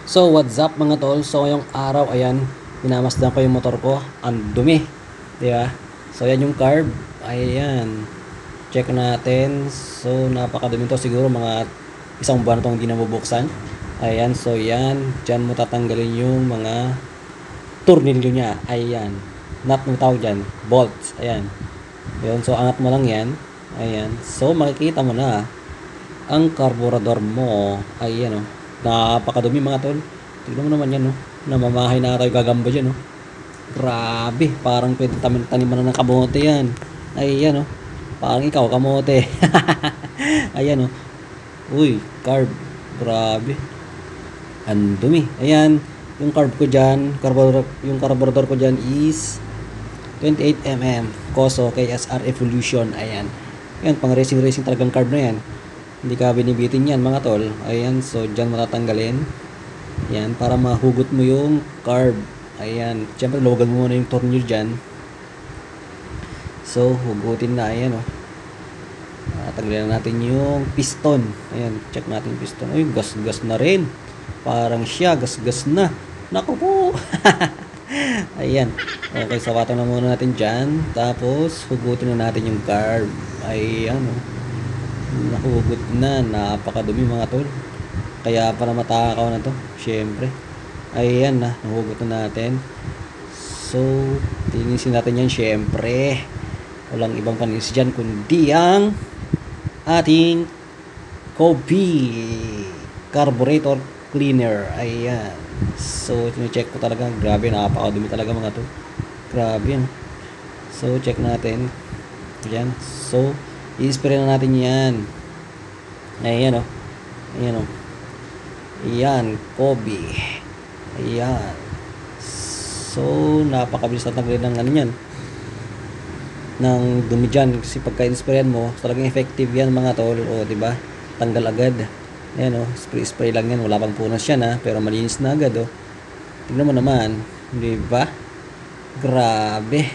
So what's up mga tol? So ngayong araw, ayan, minamasdan ko yung motor ko. Ang dumi, di ba? So ayan yung carb. Ayan. Check natin. So napakadumi to, siguro mga isang buwan itong hindi nabubuksan. Ayan, so yan. Diyan mo tatanggalin yung mga tornilyo niya. Ayan. Nut mo tawag dyan. Bolts. Ayan. Ayan. So angat mo lang yan. Ayan. So makikita mo na ang carburetor mo. Ayan o. Napakadumi mga tol. Tignan mo naman yan, no? Namamahay na tayo gagamba dyan, no? Grabe, parang pwede taniman na ng kamote yan. Ayan, no? Parang ikaw, kamote. Ayan, no? Uy, carb. Grabe. Ang dumi. Ayan, yung carb ko dyan, yung carburetor ko dyan is 28mm Koso KSR Evolution. Ayan. Ayan, pang racing talagang carb na yan. Hindi ka binibitin yan mga tol. Ayan, so dyan matatanggalin. Ayan, para mahugot mo yung carb. Ayan, syempre logan mo muna yung tornilyo dyan. So, hugutin na. Ayan, o. Tanggalin na natin yung piston. Ayan, check natin yung piston. Ay, gas-gas na rin. Parang siya, gas-gas na. Naku po. Ayan. Okay, sawatan na muna natin dyan. Tapos, hugutin na natin yung carb. Ayan, o. Nahugot na. Napakadumi mga tol. Kaya para matakaw na to. Syempre. Ayan na. Nahugot na natin. So, tinisin natin yan. Syempre. Walang ibang panis dyan kundi ang ating Kobe carburetor cleaner. Ayan. So, tine-check ko talaga. Grabe. Napakadumi talaga mga to. Grabe. No? So, check natin. Ayan. So, i-spray na natin yan. Ayan o. Ayan o. Ayan. Kobe. Ayan. So, napakabilis na tanggalin ng ano yan. Ng dumi dyan. Kasi pagka-sprayan mo, talagang effective yan mga tol. O, diba? Tanggal agad. Ayan o. Spray lang yan. Wala pang punas yan ha. Pero malinis na agad o. Tignan mo naman. Diba? Grabe.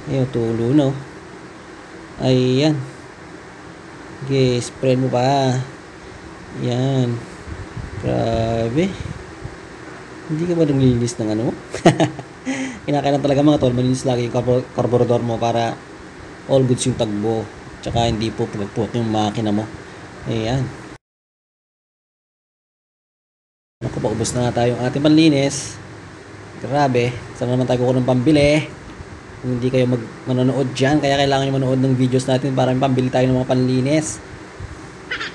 Ayan, tulo no. Ayan. Okay, spray mo pa. Yan. Grabe. Hindi ka ba naglilinis ng ano? Kinakailan talaga mga tol, malinis lagi yung carburetor mo para all goods yung tagbo. Tsaka hindi po pugpok yung makina mo. Ayan. Naku, paubos na nga tayo yung ating panlinis. Grabe. Saan naman tayo kukuha ng pambili? Kung hindi kayo manonood dyan, kaya kailangan nyo manood ng videos natin para may pambili tayo ng mga panlinis.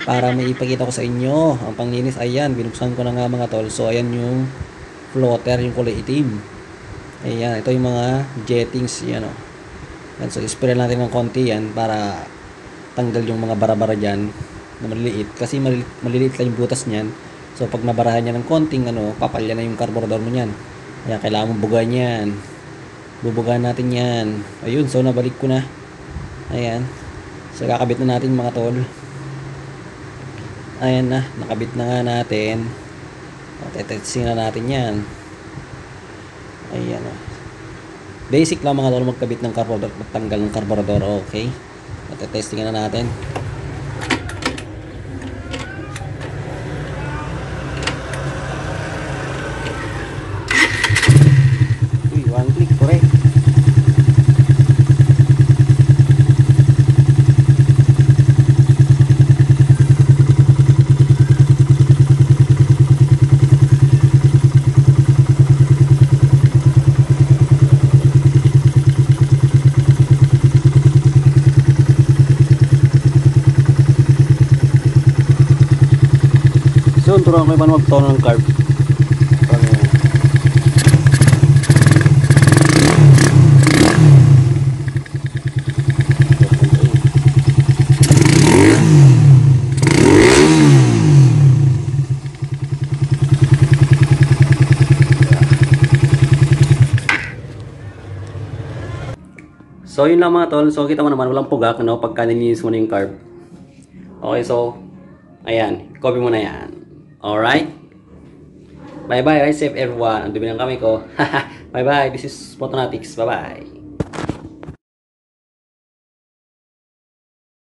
Para may ipakita ko sa inyo ang panglinis. Ayan, binuksan ko na nga mga tol. So ayan yung floater, yung kulay itim. Ayan, ito yung mga jettings. Yan o. Ayan, so ispray natin ng konti yan para tanggal yung mga bara-bara dyan na maliliit. Kasi maliliit lang yung butas nyan. So pag nabarahan niya ng konting ano, papalya na yung carburetor mo nyan. Kaya kailangan mong bugahan yan. Bubugahan natin yan. Ayun, so nabalik ko na. Ayan. So kakabit na natin mga tol. Ayan na, nakabit na nga natin. Testing na natin yan. Ayan o. Basic lang mga tol magkabit ng carburetor, magtanggal ng carburetor. Okay. Testing na natin. Uy, one click, correct. So, turuan ko yung paano magtono ng carb. So, yun lang mga tol. So, kita mo naman, walang pugak, no? Pagka nilinis mo na yung carb. Okay, so, ayan. Copy mo na yan. Alright? Bye-bye. Ride safe everyone. Ang dumi ng kamay ko. Bye-bye. This is Motonatics. Bye-bye.